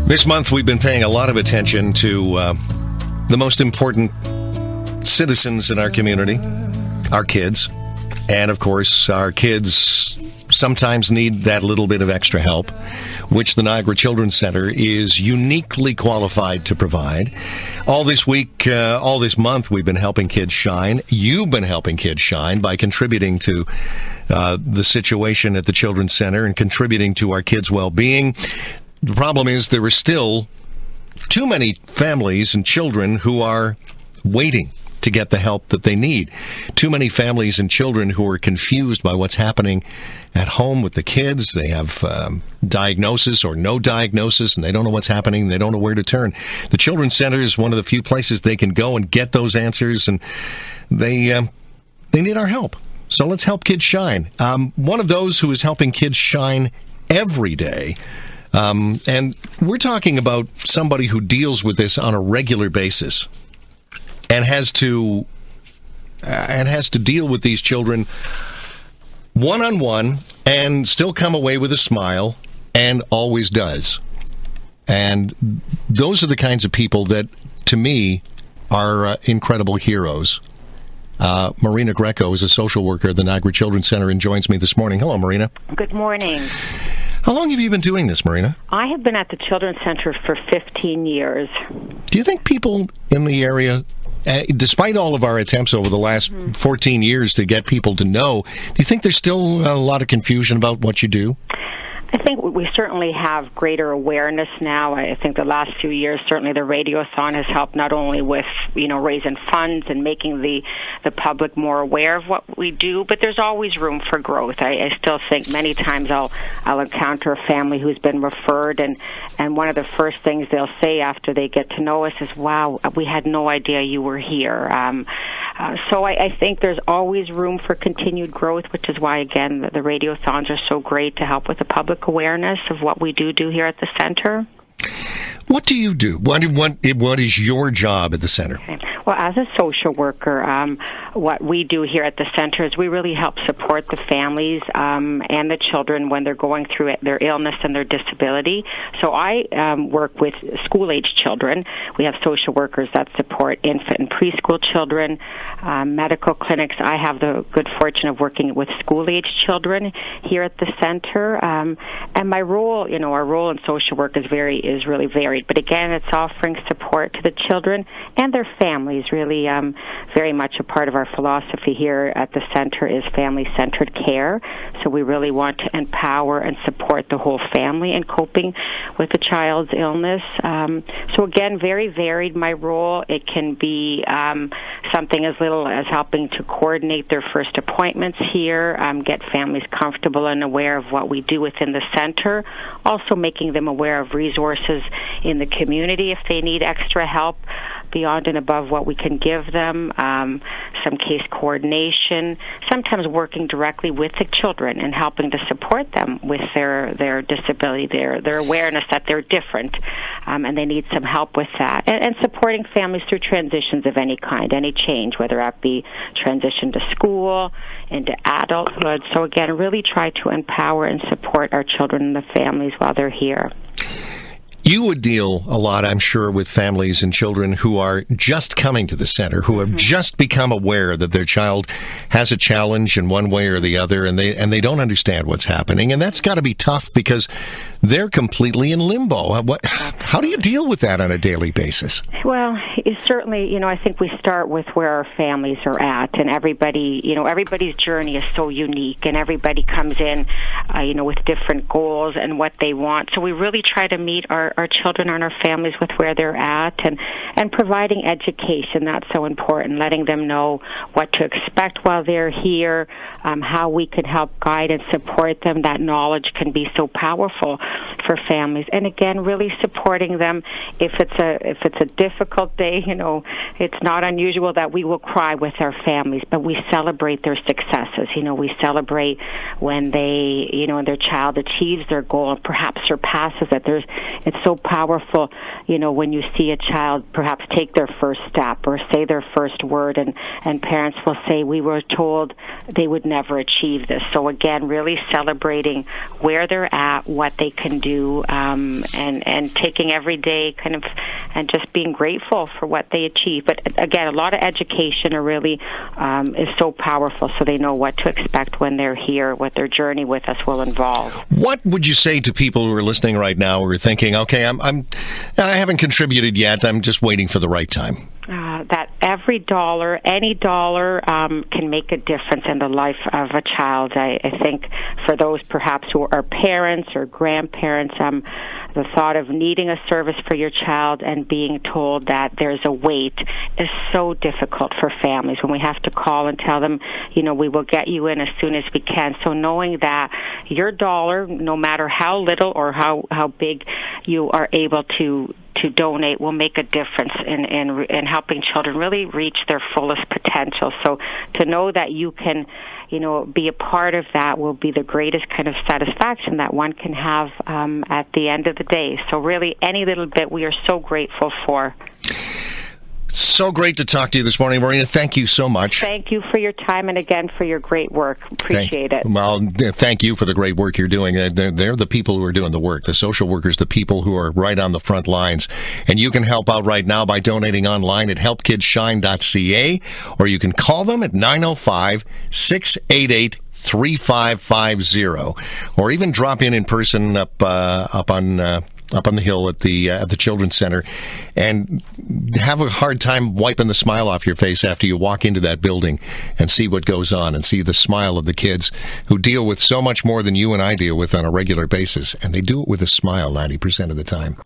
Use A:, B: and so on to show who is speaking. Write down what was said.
A: This month, we've been paying a lot of attention to the most important citizens in our community, our kids. And, of course, our kids sometimes need that little bit of extra help, which the Niagara Children's Center is uniquely qualified to provide. All this week, all this month, we've been helping kids shine. You've been helping kids shine by contributing to the situation at the Children's Center and contributing to our kids' well-being. The problem is there are still too many families and children who are waiting to get the help that they need. Too many families and children who are confused by what's happening at home with the kids. They have diagnosis or no diagnosis, and they don't know what's happening. They don't know where to turn. The Children's Center is one of the few places they can go and get those answers, and they need our help. So let's help kids shine. One of those who is helping kids shine every day, and we're talking about somebody who deals with this on a regular basis and has to deal with these children one-on-one and still come away with a smile, and always does. And those are the kinds of people that, to me, are incredible heroes. Marina Greco is a social worker at the Niagara Children's Center and joins me this morning. Hello, Marina.
B: Good morning.
A: How long have you been doing this, Marina?
B: I have been at the Children's Center for 15 years.
A: Do you think people in the area, despite all of our attempts over the last 14 years to get people to know, do you think there's still a lot of confusion about what you do?
B: I think we certainly have greater awareness now. I think the last few years, certainly the Radiothon has helped not only with, raising funds and making the public more aware of what we do, but there's always room for growth. I still think many times I'll encounter a family who's been referred, and one of the first things they'll say after they get to know us is, wow, we had no idea you were here. So I think there's always room for continued growth, which is why, again, the Radiothons are so great to help with the public awareness of what we do here at the center.
A: What do you do? What is your job at the center?
B: Okay. Well, as a social worker, what we do here at the center is we really help support the families and the children when they're going through their illness and their disability. So I work with school-age children. We have social workers that support infant and preschool children, medical clinics. I have the good fortune of working with school-age children here at the center. And my role, our role in social work is really varied. But again, it's offering support to the children and their families. Really, very much a part of our philosophy here at the center is family-centered care. So we really want to empower and support the whole family in coping with a child's illness. So again, very varied my role. It can be something as little as helping to coordinate their first appointments here, get families comfortable and aware of what we do within the center, also making them aware of resources in the community if they need extra help beyond and above what we can give them, some case coordination, sometimes working directly with the children and helping to support them with their disability, their awareness that they're different, and they need some help with that, and supporting families through transitions of any kind, any change, whether that be transition to school, into adulthood. So again, really try to empower and support our children and the families while they're here.
A: You would deal a lot, I'm sure, with families and children who are just coming to the center, who have just become aware that their child has a challenge in one way or the other, and they don't understand what's happening. And that's got to be tough because they're completely in limbo. How do you deal with that on a daily basis? Well,
B: certainly, I think we start with where our families are at, and everybody's journey is so unique, and everybody comes in, with different goals and what they want. So we really try to meet our children and our families with where they're at, and providing education. That's so important, letting them know what to expect while they're here, how we could help guide and support them. That knowledge can be so powerful for families. And again, really supporting them. If it's a difficult day, it's not unusual that we will cry with our families, but we celebrate their successes. We celebrate when they, when their child achieves their goal and perhaps surpasses it. It's so powerful, when you see a child perhaps take their first step or say their first word, and parents will say, we were told they would never achieve this. So again, really celebrating where they're at, what they can do, and taking every day and just being grateful for what they achieve. But again, a lot of education really is so powerful, so they know what to expect when they're here, what their journey with us will involve.
A: What would you say to people who are listening right now who are thinking, okay, I haven't contributed yet, I'm just waiting for the right time?
B: That every dollar, any dollar, can make a difference in the life of a child. I think for those perhaps who are parents or grandparents, the thought of needing a service for your child and being told that there's a wait is so difficult for families when we have to call and tell them, we will get you in as soon as we can. So knowing that your dollar, no matter how little or how big you are able to donate, will make a difference in helping children really reach their fullest potential. So to know that you can, be a part of that will be the greatest kind of satisfaction that one can have at the end of the day. So really, any little bit we are so grateful for.
A: So great to talk to you this morning, Marina. Thank you so much.
B: Thank you for your time and again for your great work. Appreciate it.
A: Well, thank you for the great work you're doing. They're the people who are doing the work, the social workers, the people who are right on the front lines. And you can help out right now by donating online at helpkidsshine.ca, or you can call them at 905-688-3550, or even drop in person up on the hill at the Children's Center, and have a hard time wiping the smile off your face after you walk into that building and see what goes on and see the smile of the kids who deal with so much more than you and I deal with on a regular basis, and they do it with a smile 90% of the time.